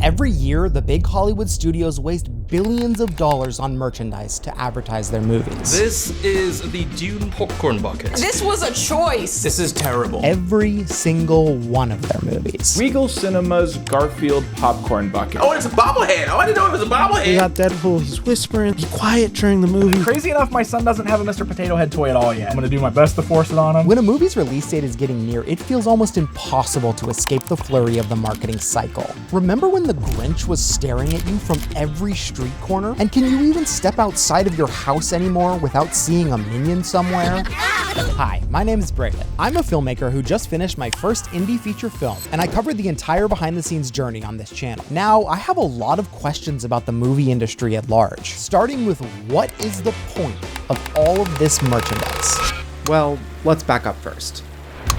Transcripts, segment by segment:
Every year, the big Hollywood studios waste billions of dollars on merchandise to advertise their movies. This is the Dune popcorn bucket. This was a choice. This is terrible. Every single one of their movies. Regal Cinema's Garfield popcorn bucket. Oh, it's a bobblehead. Oh, I didn't know it was a bobblehead. We got Deadpool, he's whispering, be quiet during the movie. Crazy enough, my son doesn't have a Mr. Potato Head toy at all yet. I'm gonna do my best to force it on him. When a movie's release date is getting near, it feels almost impossible to escape the flurry of the marketing cycle. Remember when The Grinch was staring at you from every street corner? And can you even step outside of your house anymore without seeing a minion somewhere? Hi, my name is Braden. I'm a filmmaker who just finished my first indie feature film, and I covered the entire behind-the-scenes journey on this channel. Now, I have a lot of questions about the movie industry at large, starting with what is the point of all of this merchandise? Well, let's back up first.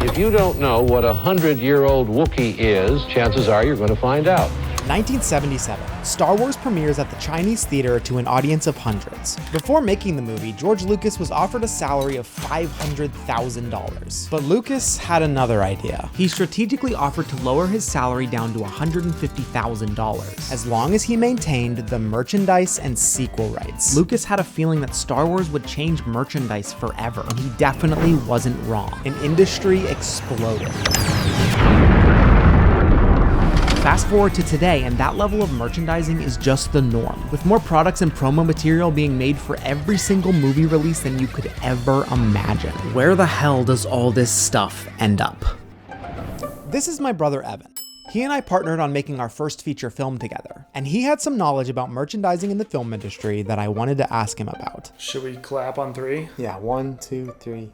If you don't know what a 100-year-old Wookiee is, chances are you're going to find out. 1977, Star Wars premieres at the Chinese theater to an audience of hundreds. Before making the movie, George Lucas was offered a salary of $500,000. But Lucas had another idea. He strategically offered to lower his salary down to $150,000, as long as he maintained the merchandise and sequel rights. Lucas had a feeling that Star Wars would change merchandise forever, and he definitely wasn't wrong. An industry exploded. Fast forward to today, and that level of merchandising is just the norm, with more products and promo material being made for every single movie release than you could ever imagine. Where the hell does all this stuff end up? This is my brother Evan. He and I partnered on making our first feature film together, and he had some knowledge about merchandising in the film industry that I wanted to ask him about. Should we clap on 3? Yeah, 1, 2, 3.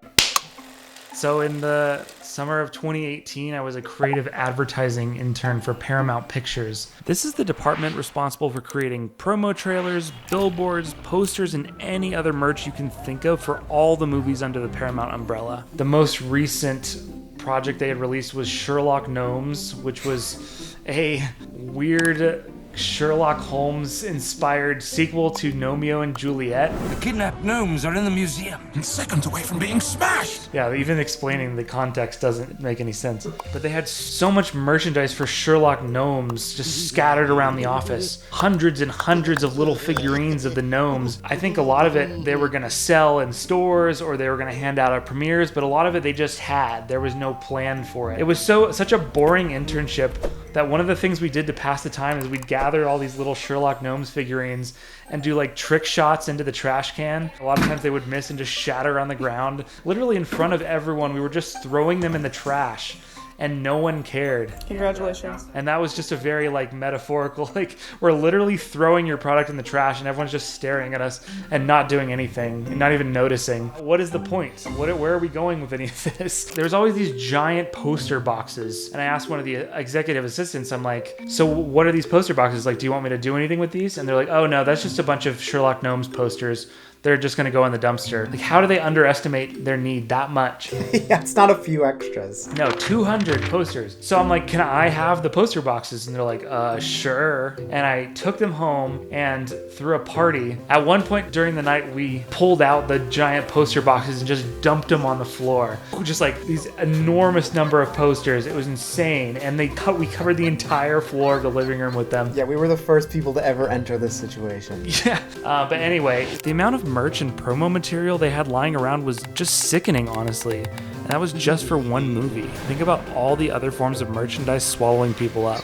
So in the summer of 2018, I was a creative advertising intern for Paramount Pictures. This is the department responsible for creating promo trailers, billboards, posters, and any other merch you can think of for all the movies under the Paramount umbrella. The most recent project they had released was Sherlock Gnomes, which was a weird Sherlock Holmes inspired sequel to Romeo and Juliet. The kidnapped gnomes are in the museum and seconds away from being smashed. Yeah, even explaining the context doesn't make any sense. But they had so much merchandise for Sherlock Gnomes just scattered around the office. Hundreds and hundreds of little figurines of the gnomes. I think a lot of it they were going to sell in stores or they were going to hand out at premieres, but a lot of it they just had. There was no plan for it. It was such a boring internship that one of the things we did to pass the time is we'd gather all these little Sherlock Gnomes figurines and do like trick shots into the trash can. A lot of times they would miss and just shatter on the ground. Literally in front of everyone, we were just throwing them in the trash and no one cared. Congratulations. And that was just a very like metaphorical, like we're literally throwing your product in the trash and everyone's just staring at us and not doing anything and not even noticing. What is the point? Where are we going with any of this? There's always these giant poster boxes. And I asked one of the executive assistants, I'm like, so what are these poster boxes? Like, do you want me to do anything with these? And they're like, oh no, that's just a bunch of Sherlock Gnomes posters. They're just gonna go in the dumpster. Like, how do they underestimate their need that much? Yeah, it's not a few extras. No, 200 posters. So I'm like, can I have the poster boxes? And they're like, sure. And I took them home and threw a party. At one point during the night, we pulled out the giant poster boxes and just dumped them on the floor. Just like these enormous number of posters. It was insane. And we covered the entire floor of the living room with them. Yeah, we were the first people to ever enter this situation. Yeah, but anyway, the amount of merch and promo material they had lying around was just sickening, honestly. And that was just for one movie. Think about all the other forms of merchandise swallowing people up.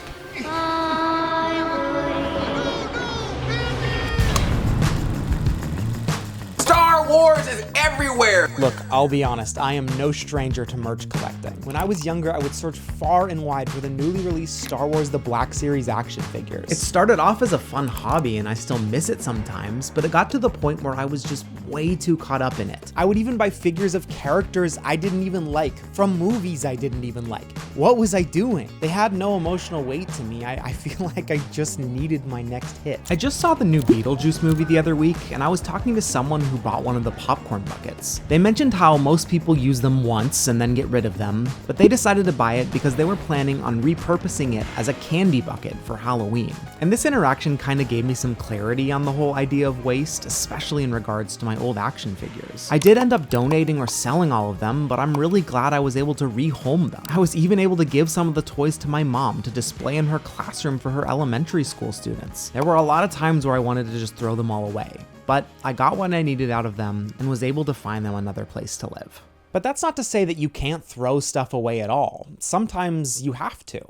Star Wars is everywhere. Look, I'll be honest, I am no stranger to merch collecting. When I was younger, I would search far and wide for the newly released Star Wars The Black Series action figures. It started off as a fun hobby and I still miss it sometimes, but it got to the point where I was just way too caught up in it. I would even buy figures of characters I didn't even like, from movies I didn't even like. What was I doing? They had no emotional weight to me. I feel like I just needed my next hit. I just saw the new Beetlejuice movie the other week, and I was talking to someone who bought one of the popcorn buckets. buckets. They mentioned how most people use them once and then get rid of them, but they decided to buy it because they were planning on repurposing it as a candy bucket for Halloween. And this interaction kind of gave me some clarity on the whole idea of waste, especially in regards to my old action figures. I did end up donating or selling all of them, but I'm really glad I was able to rehome them. I was even able to give some of the toys to my mom to display in her classroom for her elementary school students. There were a lot of times where I wanted to just throw them all away, but I got what I needed out of them and was able to find them another place to live. But that's not to say that you can't throw stuff away at all. Sometimes you have to.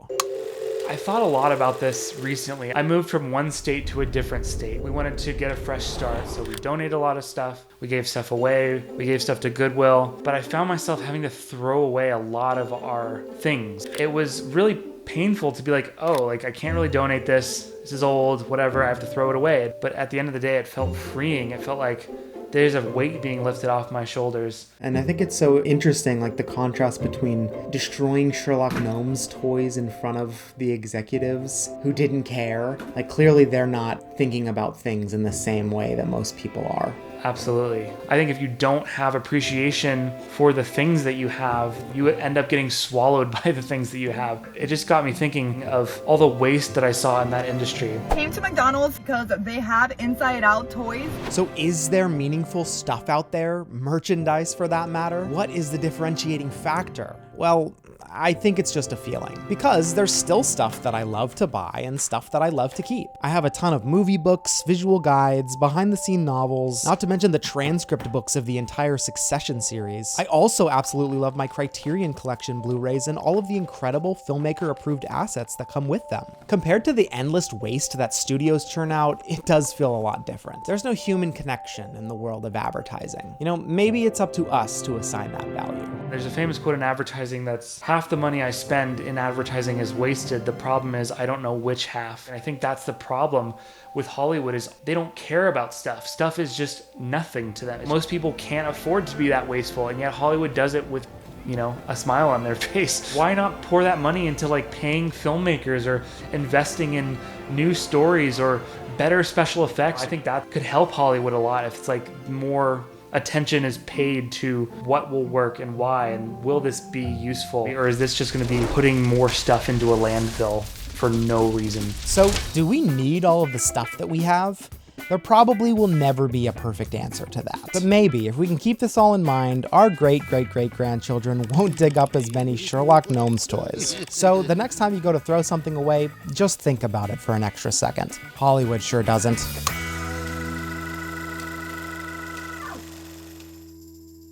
I thought a lot about this recently. I moved from one state to a different state. We wanted to get a fresh start, so we donated a lot of stuff. We gave stuff away. We gave stuff to Goodwill. But I found myself having to throw away a lot of our things. It was really painful to be like, oh, like I can't really donate this. This is old, whatever, I have to throw it away. But at the end of the day, it felt freeing. It felt like there's a weight being lifted off my shoulders. And I think it's so interesting, like the contrast between destroying Sherlock Gnomes toys in front of the executives who didn't care. Like clearly they're not thinking about things in the same way that most people are. Absolutely. I think if you don't have appreciation for the things that you have, you end up getting swallowed by the things that you have. It just got me thinking of all the waste that I saw in that industry. Came to McDonald's because they have Inside Out toys. So is there meaningful stuff out there, merchandise for that matter? What is the differentiating factor? Well, I think it's just a feeling, because there's still stuff that I love to buy and stuff that I love to keep. I have a ton of movie books, visual guides, behind-the-scene novels, not to mention the transcript books of the entire Succession series. I also absolutely love my Criterion Collection Blu-rays and all of the incredible filmmaker-approved assets that come with them. Compared to the endless waste that studios churn out, it does feel a lot different. There's no human connection in the world of advertising. You know, maybe it's up to us to assign that value. There's a famous quote in advertising that's, half the money I spend in advertising is wasted. The problem is I don't know which half. And I think that's the problem with Hollywood, is they don't care about stuff. Stuff is just nothing to them. Most people can't afford to be that wasteful, and yet Hollywood does it with, you know, a smile on their face. Why not pour that money into like paying filmmakers or investing in new stories or better special effects? I think that could help Hollywood a lot if it's like more attention is paid to what will work and why, and will this be useful, or is this just going to be putting more stuff into a landfill for no reason? So, do we need all of the stuff that we have? There probably will never be a perfect answer to that. But maybe, if we can keep this all in mind, our great-great-great-grandchildren won't dig up as many Sherlock Gnomes toys. So the next time you go to throw something away, just think about it for an extra second. Hollywood sure doesn't.